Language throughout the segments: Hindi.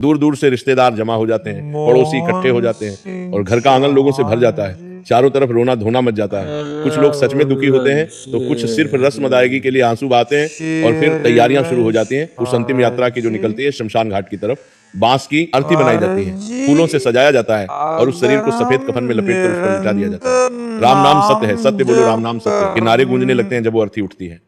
दूर दूर से रिश्तेदार जमा हो जाते हैं, पड़ोसी इकट्ठे हो जाते हैं और घर का आंगन लोगों से भर जाता है। चारों तरफ रोना धोना मच जाता है। कुछ लोग सच में दुखी होते हैं तो कुछ सिर्फ रस्म अदायगी के लिए आंसू बहाते हैं और फिर तैयारियां शुरू हो जाती हैं उस अंतिम यात्रा की जो निकलती है शमशान घाट की तरफ। बांस की अर्थी बनाई जाती है, फूलों से सजाया जाता है और उस शरीर को सफेद कफन में लपेटकर उस पर लिटा दिया जाता है। राम नाम सत्य है, सत्य बोलो राम नाम सत्य के नारे गूंजने लगते हैं जब वो अर्थी उठती है।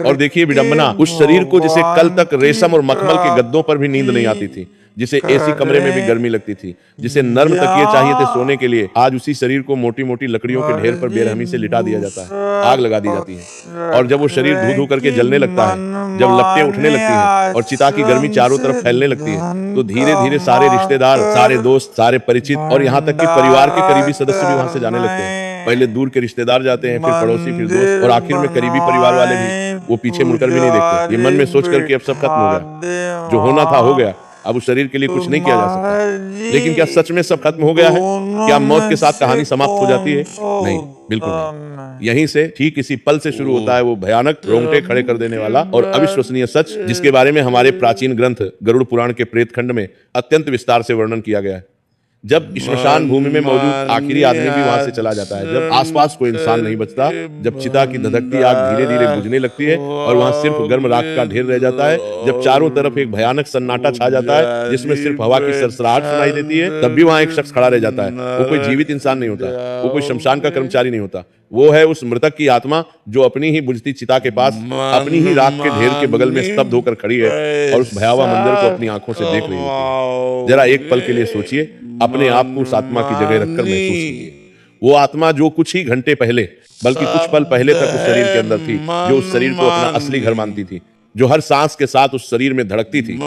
और देखिए विडंबना, उस शरीर को जिसे कल तक रेशम और मखमल के गद्दों पर भी नींद नहीं आती थी, जिसे एसी कमरे में भी गर्मी लगती थी, जिसे नर्म तकिए चाहिए थे सोने के लिए, आज उसी शरीर को मोटी मोटी लकड़ियों के ढेर पर बेरहमी से लिटा दिया जाता है, आग लगा दी जाती है। और जब वो शरीर धू धू करके जलने लगता है, जब लपटें उठने लगती हैं और चिता की गर्मी चारों तरफ फैलने लगती है, तो धीरे धीरे सारे रिश्तेदार, सारे दोस्त, सारे परिचित और यहाँ तक कि परिवार के करीबी सदस्य भी वहां से जाने लगते हैं। पहले दूर के रिश्तेदार जाते हैं, फिर पड़ोसी, फिर दोस्त और आखिर में करीबी परिवार वाले भी। वो पीछे मुड़कर भी नहीं देखते। ये मन में सोच करके अब सब खत्म हो गया, जो होना था हो गया, अब उस शरीर के लिए कुछ नहीं किया जा सकता। लेकिन क्या सच में सब खत्म हो गया है? क्या मौत के साथ कहानी समाप्त हो जाती है? नहीं, बिल्कुल नहीं। यहीं से ठीक इसी पल से शुरू होता है वो भयानक, रोंगटे खड़े कर देने वाला और अविश्वसनीय सच, जिसके बारे में हमारे प्राचीन ग्रंथ गरुड़ पुराण के प्रेत खंड में अत्यंत विस्तार से वर्णन किया गया है। जब श्मशान भूमि में मौजूद आखिरी आदमी भी वहां से चला जाता है, जब आसपास कोई इंसान नहीं बचता, जब चिता की धधकती आग धीरे धीरे बुझने लगती है और वहां सिर्फ गर्म राख का ढेर रह जाता है, जब चारों तरफ एक भयानक सन्नाटा छा जाता है जिसमें सिर्फ हवा की सरसराहट सुनाई देती है, तब भी वहां एक शख्स खड़ा रह जाता है। वो कोई जीवित इंसान नहीं होता, वो कोई शमशान का कर्मचारी नहीं होता, वो है उस मृतक की आत्मा जो अपनी ही बुझती चिता के पास अपनी ही राख के ढेर के बगल में स्तब्ध होकर खड़ी है और उस भयावह मंजर को अपनी आंखों से देख रही होती है। जरा एक पल के लिए सोचिए, अपने आप को उस आत्मा की जगह रखकर महसूस कीजिए। वो आत्मा जो कुछ ही घंटे पहले, बल्कि कुछ पल पहले तक उस शरीर के अंदर थी, जो उस शरीर को अपना असली घर मानती थी, जो हर सांस के साथ उस शरीर में धड़कती थी,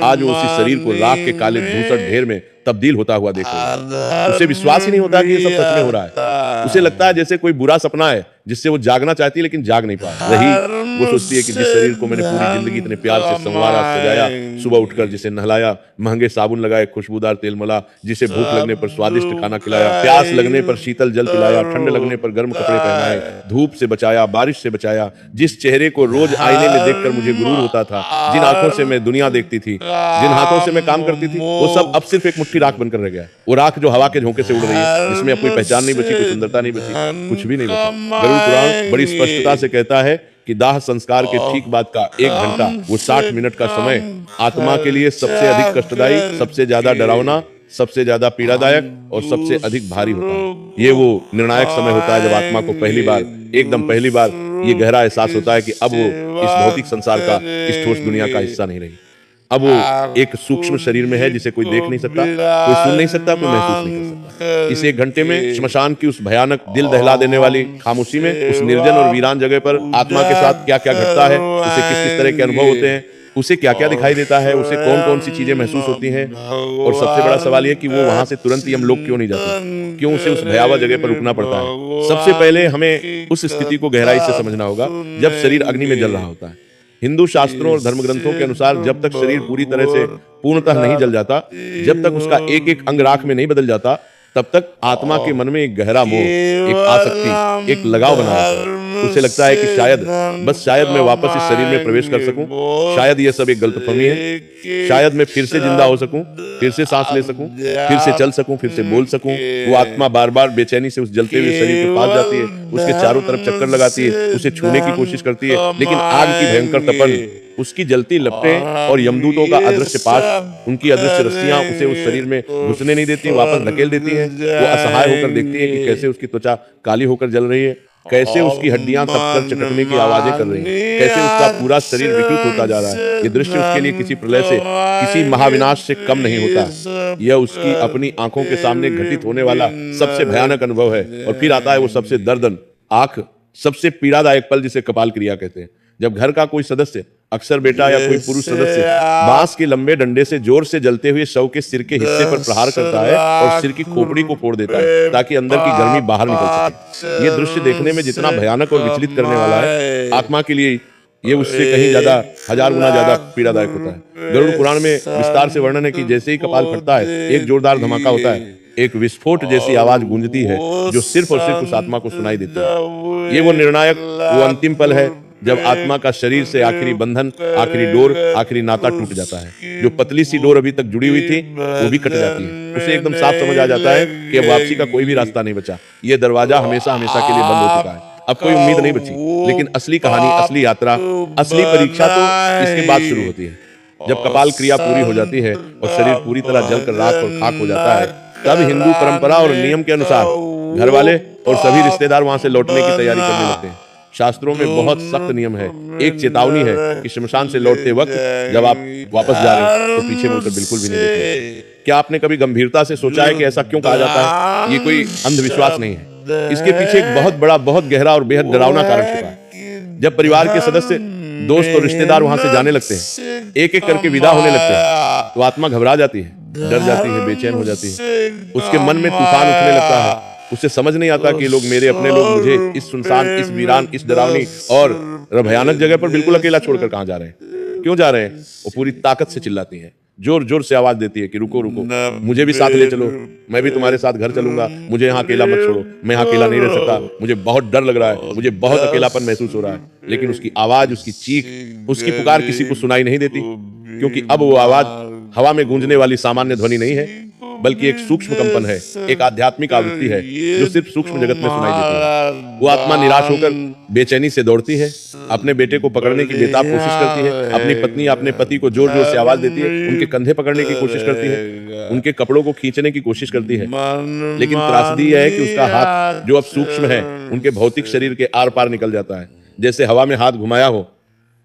आज वो उसी शरीर को राख के काले धूसर ढेर में तब्दील होता हुआ देख रही है। उसे विश्वास ही नहीं होता कि ये सब सच में हो रहा है। उसे लगता है जैसे कोई बुरा सपना है जिससे वो जागना चाहती है लेकिन जाग नहीं पा रही। वो सोचती है कि जिस शरीर को मैंने पूरी जिंदगी इतने प्यार से संवारा, सजाया, सुबह उठकर जिसे नहलाया, महंगे साबुन लगाए, खुशबूदार तेल मला, जिसे भूख लगने पर स्वादिष्ट खाना खिलाया, प्यास लगने पर शीतल जल पिलाया, ठंड लगने पर गर्म कपड़े पहनाए, धूप से बचाया, बारिश से बचाया, जिस चेहरे को रोज आईने में देखकर मुझे गुरूर होता था, जिन आंखों से मैं दुनिया देखती थी, जिन हाथों से मैं काम करती थी, वो सब अब सिर्फ एक मुट्ठी राख बनकर रह गया। वो राख जो हवा के झोंके से उड़ रही है, जिसमें अब कोई पहचान नहीं बची, कोई सुंदरता नहीं बची, कुछ भी नहीं बचा। गरुड़ पुराण बड़ी स्पष्टता से कहता है कि दाह संस्कार के ठीक बाद का 1 घंटा, वो 60 मिनट का समय आत्मा के लिए सबसे अधिक कष्टदायी, सबसे ज्यादा डरावना, सबसे ज्यादा पीड़ादायक और सबसे अधिक भारी होता है। ये वो निर्णायक समय होता है जब आत्मा को पहली बार, एकदम पहली बार ये गहरा एहसास होता है कि अब वो इस भौतिक संसार का, इस ठोस दुनिया का हिस्सा नहीं रही। अब वो एक सूक्ष्म शरीर में है जिसे कोई देख नहीं सकता, कोई सुन नहीं सकता, कोई महसूस नहीं कर सकता। इस 1 घंटे में श्मशान की उस भयानक, दिल दहला देने वाली खामोशी में, उस निर्जन और वीरान जगह पर आत्मा के साथ क्या क्या घटता है, उसे किस किस तरह के अनुभव होते हैं, उसे क्या क्या दिखाई देता है, उसे कौन कौन सी चीजें महसूस होती हैं, और सबसे बड़ा सवाल यह कि वो वहां से तुरंत यमलोक क्यों नहीं जाता, क्यों उसे उस भयावह जगह पर रुकना पड़ता है। सबसे पहले हमें उस स्थिति को गहराई से समझना होगा जब शरीर अग्नि में जल रहा होता है। हिंदू शास्त्रों और धर्म ग्रंथों के अनुसार जब तक शरीर पूरी तरह से पूर्णतः नहीं जल जाता, जब तक उसका एक एक अंग राख में नहीं बदल जाता, तब तक आत्मा के मन में एक गहरा मोह, एक आसक्ति, एक लगाव बना रहता है। उसे लगता है कि शायद, बस शायद मैं वापस इस शरीर में प्रवेश कर सकूं, शायद यह सब एक गलतफहमी है, शायद मैं फिर से जिंदा हो सकूं, फिर से सांस ले सकूं, फिर से चल सकूं, फिर से बोल सकूं। वो आत्मा बार बार बेचैनी से उस जलते हुए शरीर के पास जाती है, उसके चारों तरफ चक्कर लगाती है, उसे छूने की कोशिश करती है, लेकिन आग की भयंकर तपन, उसकी जलती लपटें और यमदूतों का अदृश्य पाश, उनकी अदृश्य रस्सियां उसे उस शरीर में घुसने नहीं देती, वापस धकेल देती हैं। वो असहाय होकर देखती है कि कैसे उसकी त्वचा काली होकर जल रही है, कैसे उसकी हड्डियां तपकर चटकने की आवाजें कर रही हैं, कैसे उसका पूरा शरीर विकृत होता जा रहा है। ये दृश्य उसके लिए किसी प्रलय से, किसी महाविनाश से कम नहीं होता। यह उसकी अपनी आंखों के सामने घटित होने वाला सबसे भयानक अनुभव है। और फिर आता है वो सबसे दर्दनाक, सबसे पीड़ादायक पल, जिसे कपाल क्रिया कहते हैं। जब घर का कोई सदस्य, अक्सर बेटा या कोई पुरुष सदस्य, बांस के लंबे डंडे से जोर से जलते हुए शव के सिर के हिस्से पर प्रहार करता है और सिर की खोपड़ी को फोड़ देता है ताकि अंदर की गर्मी बाहर निकल सके। ये दृश्य देखने में जितना भयानक और विचलित करने वाला है, आत्मा के लिए ये उससे कहीं ज्यादा, 1000 गुना ज्यादा पीड़ादायक होता है। गरुड़ पुराण में विस्तार से वर्णन है कि जैसे ही कपाल फटता है, एक जोरदार धमाका होता है, एक विस्फोट जैसी आवाज गूंजती है जो सिर्फ और सिर्फ उस आत्मा को सुनाई देती है। ये वो निर्णायक, वो अंतिम पल है जब आत्मा का शरीर से आखिरी बंधन, आखिरी डोर, आखिरी नाता टूट जाता है। जो पतली सी डोर अभी तक जुड़ी हुई थी वो भी कट जाती है। उसे एकदम साफ समझ आ जाता है कि अब वापसी का कोई भी रास्ता नहीं बचा, ये दरवाजा हमेशा हमेशा के लिए बंद हो चुका है, अब कोई उम्मीद नहीं बची। लेकिन असली कहानी, असली यात्रा, असली परीक्षा तो इसके बाद शुरू होती है। जब कपाल क्रिया पूरी हो जाती है और शरीर पूरी तरह जलकर राख और खाक हो जाता है, तब हिंदू परंपरा और नियम के अनुसार घर वाले और सभी रिश्तेदार वहां से लौटने की तैयारी करने लगते हैं। शास्त्रों में बहुत सख्त नियम है, एक चेतावनी है कि श्मशान से लौटते वक्त जब आप वापस जा रहे हैं तो पीछे मुड़कर बिल्कुल भी नहीं देखना। क्या आपने कभी गंभीरता से सोचा है कि ऐसा क्यों कहा जाता है? ये कोई अंधविश्वास नहीं है, इसके पीछे एक बहुत बड़ा, बहुत गहरा और बेहद डरावना कारण छुपा है। जब परिवार के सदस्य, दोस्त और रिश्तेदार वहां से जाने लगते हैं, एक एक करके विदा होने लगते हैं, तो आत्मा घबरा जाती है, डर जाती है, बेचैन हो जाती है। उसके मन में तूफान उठने लगता है। उसे समझ नहीं आता कि लोग, मेरे अपने लोग, मुझे इस सुनसान, इस वीरान, इस डरावनी और भयानक जगह पर बिल्कुल अकेला छोड़कर कहां जा रहे हैं, क्यों जा रहे हैं। वो पूरी ताकत से चिल्लाती है, जोर जोर से आवाज देती है कि रुको रुको, मुझे भी साथ ले चलो, मैं भी तुम्हारे साथ घर चलूंगा, मुझे यहाँ अकेला मत छोड़ो, मैं यहाँ अकेला नहीं रह सकता, मुझे बहुत डर लग रहा है, मुझे बहुत अकेलापन महसूस हो रहा है। लेकिन उसकी आवाज, उसकी चीख, उसकी पुकार किसी को सुनाई नहीं देती, क्योंकि अब वो आवाज हवा में गूंजने वाली सामान्य ध्वनि नहीं है, बल्कि एक सूक्ष्म कंपन है, एक आध्यात्मिक आवृत्ति है जो सिर्फ सूक्ष्म जगत में सुनाई देती है। वो आत्मा निराश होकर बेचैनी से दौड़ती है, अपने बेटे को पकड़ने की बेताब कोशिश करती है, अपनी पत्नी, अपने पति को जोर जोर से आवाज देती है, उनके कंधे पकड़ने की कोशिश करती है, उनके कपड़ों को खींचने की कोशिश करती है। लेकिन त्रासदी यह है कि उसका हाथ, जो अब सूक्ष्म है, उनके भौतिक शरीर के आर पार निकल जाता है। जैसे हवा में हाथ घुमाया हो,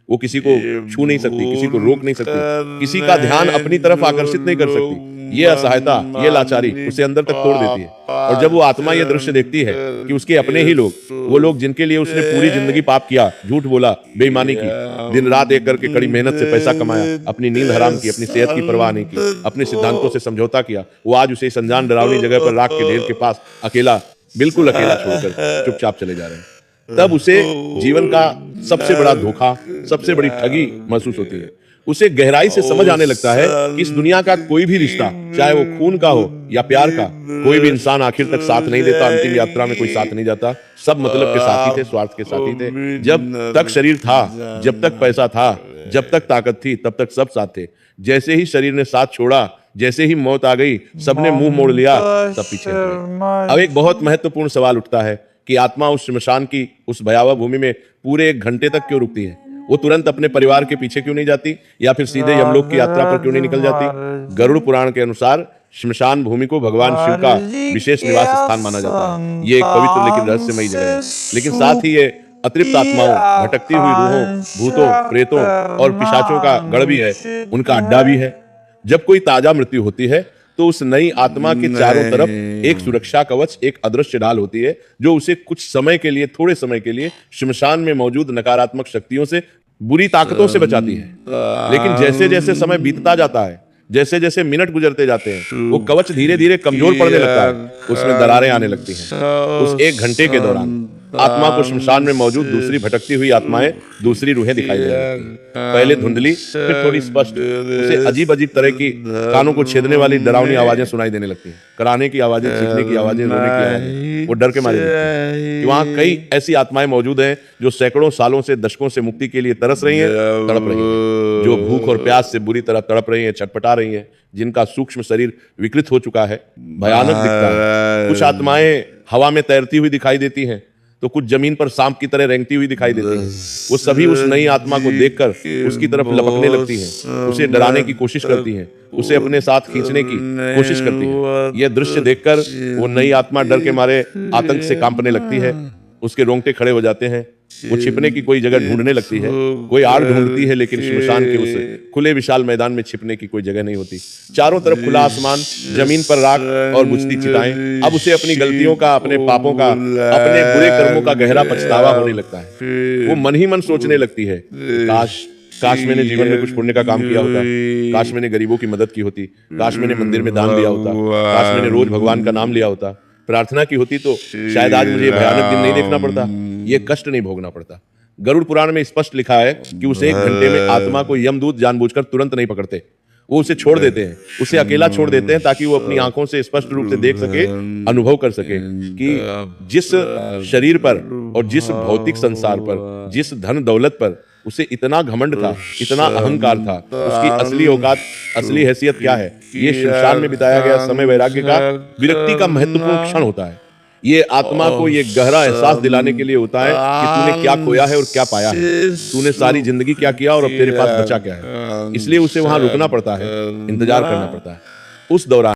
वो किसी को छू नहीं सकती, किसी को रोक नहीं सकती, किसी का ध्यान अपनी तरफ आकर्षित नहीं कर सकती। ये असहायता, ये लाचारी उसे अंदर तक तोड़ देती है। और जब वो आत्मा ये दृश्य देखती है कि उसके अपने ही लोग, वो लोग जिनके लिए उसने पूरी जिंदगी पाप किया, झूठ बोला, बेईमानी की, दिन रात एक करके कड़ी मेहनत से पैसा कमाया, अपनी नींद हराम की, अपनी सेहत की परवाह नहीं की, अपने सिद्धांतों से समझौता किया, वो आज उसे इस अनजान डरावनी जगह पर राख के ढेर के पास अकेला, बिल्कुल अकेला छोड़कर चुपचाप चले जा रहे हैं। तब उसे जीवन का सबसे बड़ा धोखा, सबसे बड़ी ठगी महसूस होती है। उसे गहराई से समझ आने लगता है कि इस दुनिया का कोई भी रिश्ता, चाहे वो खून का हो या प्यार का, कोई भी इंसान आखिर तक साथ नहीं देता। अंतिम यात्रा में कोई साथ नहीं जाता। सब मतलब के साथी थे, स्वार्थ के साथी थे। जब तक शरीर था, जब तक पैसा था, जब तक ताकत थी, तब तक सब साथ थे। जैसे ही शरीर ने साथ छोड़ा, जैसे ही मौत आ गई, सबने मुंह मोड़ लिया, सब पीछे हट गए। अब एक बहुत महत्वपूर्ण सवाल उठता है कि आत्मा उस श्मशान की, उस भयावह भूमि में पूरे 1 घंटे तक क्यों रुकती है? वो तुरंत अपने परिवार के पीछे क्यों नहीं जाती, या फिर सीधे यमलोक की यात्रा पर क्यों नहीं निकल जाती? गरुड़ पुराण के अनुसार श्मशान भूमि को भगवान शिव का विशेष निवास स्थान माना जाता है। ये एक पवित्र लेकिन रहस्यमयी जगह है। लेकिन साथ ही ये अतृप्त आत्माओं, भटकती हुई रूहों, भूतों, प्रेतों और पिशाचों का गढ़ भी है, उनका अड्डा भी है। जब कोई ताजा मृत्यु होती है तो उस नई आत्मा के चारों तरफ एक सुरक्षा कवच, एक अदृश्य ढाल होती है जो उसे कुछ समय के लिए, थोड़े समय के लिए श्मशान में मौजूद नकारात्मक शक्तियों से, बुरी ताकतों से बचाती है। लेकिन जैसे जैसे समय बीतता जाता है, जैसे जैसे मिनट गुजरते जाते हैं, वो कवच धीरे धीरे कमजोर पड़ने लगता है, उसमें दरारें आने लगती हैं। उस 1 घंटे के दौरान आत्मा को श्मशान में मौजूद दूसरी भटकती हुई आत्माएं, दूसरी रूहें दिखाई देने लगती हैं। पहले धुंधली, फिर थोड़ी स्पष्ट। उसे अजीब अजीब तरह की, कानों को छेदने वाली डरावनी आवाजें सुनाई देने लगती हैं। कराने की आवाजें, चीखने की आवाजें, रोने की आवाजें। वो डर के मारे लगती हैं कि वहां कई ऐसी आत्माएं मौजूद हैं जो सैकड़ों सालों से, दशकों से मुक्ति के लिए तरस रही हैं, तड़प रही हैं, जो भूख और प्यास से बुरी तरह तड़प रही हैं, छटपटा रही हैं, जिनका सूक्ष्म शरीर विकृत हो चुका है, भयानक दिखता है। कुछ आत्माएं हवा में तैरती हुई दिखाई देती हैं, तो कुछ जमीन पर सांप की तरह रेंगती हुई दिखाई देती हैं। वो सभी उस नई आत्मा को देखकर उसकी तरफ लपकने लगती हैं, उसे डराने की कोशिश करती हैं, उसे अपने साथ खींचने की कोशिश करती हैं। यह दृश्य देखकर वो नई आत्मा डर के मारे आतंक से कांपने लगती है, उसके रोंगटे खड़े हो जाते हैं। वो छिपने की कोई जगह ढूंढने लगती है, कोई आड़ ढूंढती है, लेकिन श्मशान के उस खुले विशाल मैदान में छिपने की कोई जगह नहीं होती। चारों तरफ खुला आसमान, जमीन पर राख और बुझती चिताएं। अब उसे अपनी गलतियों का, अपने पापों का, अपने बुरे कर्मों का गहरा पछतावा होने लगता है। वो मन ही मन सोचने लगती है, काश मैंने जीवन में कुछ पुण्य का काम किया होता, काश मैंने गरीबों की मदद की होती, काश मैंने मंदिर में दान दिया होता, काश मैंने रोज भगवान का नाम लिया होता, प्रार्थना की होती, तो शायद आज मुझे भयानक दिन नहीं देखना पड़ता, ये कष्ट नहीं भोगना पड़ता। गरुड़ पुराण में स्पष्ट लिखा है कि उस 1 घंटे में आत्मा को यमदूत जानबूझकर तुरंत नहीं पकड़ते। वो उसे छोड़ देते हैं, उसे अकेला छोड़ देते हैं ताकि वो अपनी आंखों से स्पष्ट रूप से देख सके, अनुभव कर सके कि जिस शरीर पर और जिस भौतिक संसार पर, जिस धन दौलत पर उसे इतना घमंड था, इतना अहंकार था, उसकी असली औकात, असली हैसियत क्या है। ये शमशान में बिताया गया समय वैराग्य का, विरक्ति का महत्वपूर्ण क्षण होता है। ये आत्मा को ये गहरा एहसास दिलाने के लिए होता है कि तूने क्या खोया है और क्या पाया है, तूने सारी जिंदगी क्या किया और अब तेरे पास बचा क्या है। इसलिए उसे वहां रुकना पड़ता है, इंतजार करना पड़ता है। उस दौरान